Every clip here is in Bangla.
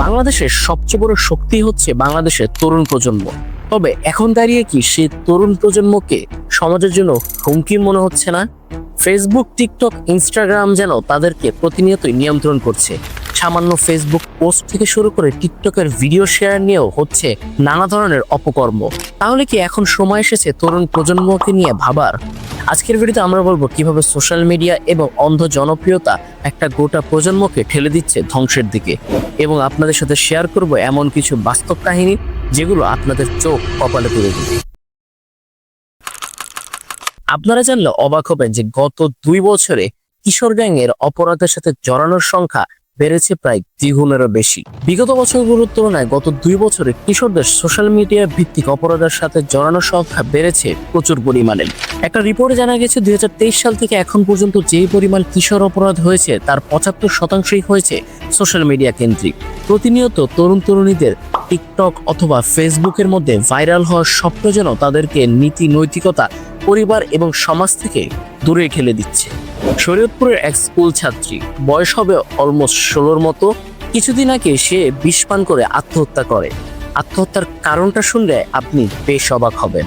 বাংলাদেশের সবচেয়ে বড় শক্তি হচ্ছে বাংলাদেশের তরুণ প্রজন্ম। তবে এখন দাঁড়িয়ে কি সেই তরুণ প্রজন্মকে সমাজের জন্য হুমকি মনে হচ্ছে না? ফেসবুক, টিকটক, ইনস্টাগ্রাম যেন তাদেরকে প্রতিনিয়তই নিয়ন্ত্রণ করছে। সামান্য ফেসবুক পোস্ট থেকে শুরু করে টিকটকের ভিডিও শেয়ার নিয়েও হচ্ছে নানা ধরনের অপকর্ম। তাহলে কি এখন সময় এসেছে তরুণ প্রজন্মকে নিয়ে ভাবার? আজকের ভিডিওতে আমরা বলবো কিভাবে সোশ্যাল মিডিয়া এবং অন্ধ জনপ্রিয়তা একটা গোটা প্রজন্মকে ঠেলে দিচ্ছে ধ্বংসের দিকে, এবং আপনাদের সাথে শেয়ার করব এমন কিছু বাস্তব কাহিনী যেগুলো আপনাদের চোখ কপালে তুলে দিবে। আপনারা জানলে অবাক হবেন যে গত 2 বছরে কিশোর গ্যাংয়ের অপরাধের সাথে জড়ানোর সংখ্যা বেড়েছে প্রায় দ্বিগুণেরও বেশি। বিগত বছরগুলোর তুলনায় গত 2 বছরে কিশোরদের সোশ্যাল মিডিয়া ভিত্তিক অপরাধের সাথে জড়ানোর সংখ্যা বেড়েছে প্রচুর পরিমাণে। একটা রিপোর্টে জানা গেছে 2023 সাল থেকে এখন পর্যন্ত যেই পরিমাণ কিশোর অপরাধ হয়েছে তার 75% হয়েছে সোশ্যাল মিডিয়া কেন্দ্রিক। প্রতিনিয়ত তরুণ তরুণীদের টিকটক অথবা ফেসবুকের মধ্যে ভাইরাল হওয়ার স্বপ্ন যেন তাদেরকে নীতি নৈতিকতা, পরিবার এবং সমাজ থেকে দূরে ঠেলে দিচ্ছে। শরীয়তপুরের এক স্কুল ছাত্রী, বয়স হবে অলমোস্ট 16-র মতো, কিছুদিন আগে সে বিষ পান করে আত্মহত্যা করে। আত্মহত্যার কারণটা শুনলে আপনি বেশ অবাক হবেন।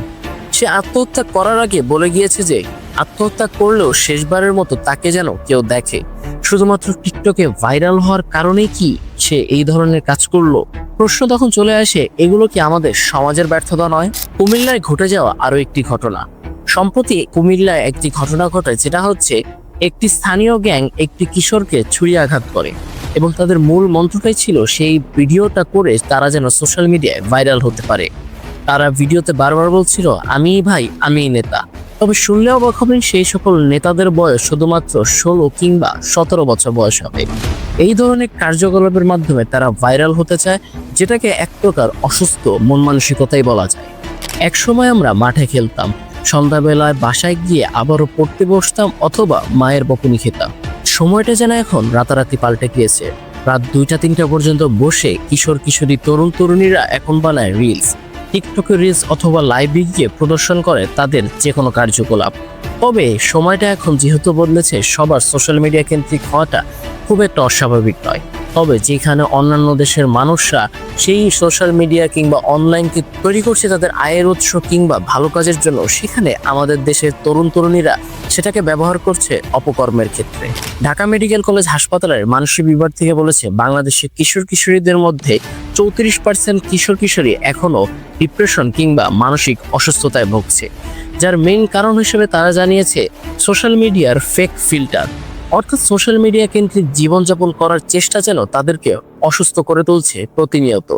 সে আত্মহত্যা করার আগে বলে গিয়েছে যে আত্মহত্যা করলেও শেষবারের মতো তাকে যেন কেউ দেখে। শুধুমাত্র টিকটকে ভাইরাল হওয়ার কারণেই কি সে এই ধরনের কাজ করলো? প্রশ্ন তখন চলে আসে, এগুলো কি আমাদের সমাজের ব্যর্থতা নয়? কুমিল্লায় ঘটে যাওয়া আরো একটি ঘটনা। সম্প্রতি কুমিল্লায় একটি ঘটনা ঘটে, যেটা হচ্ছে একটি স্থানীয় গ্যাং একটি কিশোরকে ছুরি আঘাত করে, এবং তাদের মূল মন্ত্রটাই ছিল সেই ভিডিওটা করে তারা যেন সোশ্যাল মিডিয়ায় ভাইরাল হতে পারে। তারা ভিডিওতে বারবার বলছিল, আমি ভাই, আমি নেতা। তবে শুনলে অবাক হবেন, সেই সকল নেতাদের বয়স শুধুমাত্র 16 কিংবা 17 বছর বয়স হবে। এই ধরনের কার্যকলাপের মাধ্যমে তারা ভাইরাল হতে চায়, যেটাকে এক প্রকার অসুস্থ মন মানসিকতাই বলা যায়। এক সময় আমরা মাঠে খেলতাম, সন্ধ্যাবেলায় বাসায় গিয়ে আবারও পড়তে বসতাম অথবা মায়ের বকুনি খেতাম। সময়টা যেন এখন রাতারাতি পাল্টে গিয়েছে। রাত 2টা-3টা পর্যন্ত বসে কিশোর কিশোরী, তরুণ তরুণীরা এখন বানায় রিলস, টিকটকে রিলস অথবা লাইভে গিয়ে প্রদর্শন করে তাদের যে কোনো কার্যকলাপ। তবে সময়টা এখন যেহেতু বদলেছে, সবার সোশ্যাল মিডিয়া কেন্দ্রিক হওয়াটা খুব একটা অস্বাভাবিক নয়। তবে যেখানে অন্যান্য দেশের মানুষরা সেই সোশ্যাল মিডিয়া কিংবা অনলাইনকে তৈরি করছে তাদের আয়ের উৎস কিংবা ভালো কাজের জন্য, সেখানে আমাদের দেশের তরুণ তরুণীরা সেটাকে ব্যবহার করছে অপকর্মের ক্ষেত্রে। ঢাকা মেডিকেল কলেজ হাসপাতালের মানসিক বিভাগ থেকে বলেছে, বাংলাদেশের কিশোর কিশোরীদের মধ্যে 34% কিশোর কিশোরী এখনো ডিপ্রেশন কিংবা মানসিক অসুস্থতায় ভুগছে, যার মেইন কারণ হিসেবে তারা জানিয়েছে সোশ্যাল মিডিয়ার ফেক ফিল্টার, অর্থাৎ সোশ্যাল মিডিয়া কেন্দ্রিক জীবনযাপন করার চেষ্টা যেন তাদেরকে অসুস্থ করে তুলছে প্রতিনিয়ত।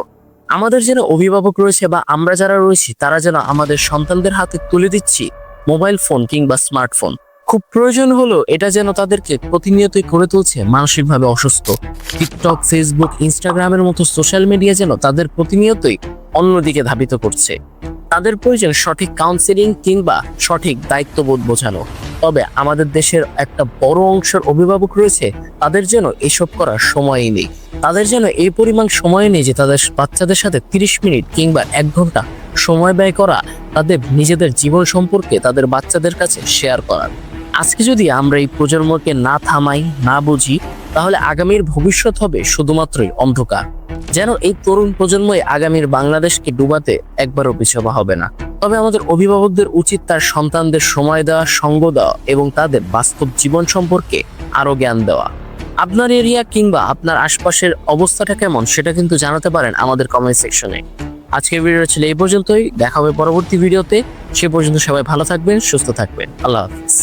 আমাদের যেন অভিভাবক রয়েছে বা আমরা যারা রয়েছি, তারা যেন আমাদের সন্তানদের হাতে তুলে দিচ্ছি মোবাইল ফোন কিংবা স্মার্টফোন। খুব প্রয়োজন হলো এটা যেন তাদেরকে প্রতিনিয়তই করে তুলছে মানসিকভাবে অসুস্থ। টিকটক, ফেসবুক, ইনস্টাগ্রামের মতো সোশ্যাল মিডিয়া যেন তাদের প্রতিনিয়তই অন্যদিকে ধাবিত করছে। তাদের প্রয়োজন সঠিক কাউন্সেলিং কিংবা সঠিক দায়িত্ববোধ বোঝানো। তবে আমাদের দেশের একটা বড় অংশের অভিভাবক রয়েছে, তাদের যেন এসব করার সময়ই নেই। তাদের যেন এই পরিমাণ সময় নেই যে তাদের বাচ্চাদের সাথে 30 মিনিট কিংবা 1 ঘন্টা সময় ব্যয় করা, তাদের নিজেদের জীবন সম্পর্কে তাদের বাচ্চাদের কাছে শেয়ার করার। আজকে যদি আমরা এই প্রজন্মকে না থামাই, না বুঝি, তাহলে আগামীর ভবিষ্যৎ হবে শুধুমাত্রই অন্ধকার। যেন এই তরুণ প্রজন্মই আগামীর বাংলাদেশকে ডুবাতে একবারও পিছপা হবে না। তবে আমাদের অভিভাবকদের উচিত তার সন্তানদের সময় দেওয়া, সঙ্গ দেওয়া এবং তাদের বাস্তব জীবন সম্পর্কে আরো জ্ঞান দেওয়া। আপনার এরিয়া কিংবা আপনার আশপাশের অবস্থাটা কেমন সেটা কিন্তু জানাতে পারেন আমাদের কমেন্ট সেকশনে। আজকের ভিডিও ছিল এই পর্যন্তই, দেখা হবে পরবর্তী ভিডিওতে। সে পর্যন্ত সবাই ভালো থাকবেন, সুস্থ থাকবেন। আল্লাহ হাফিজ।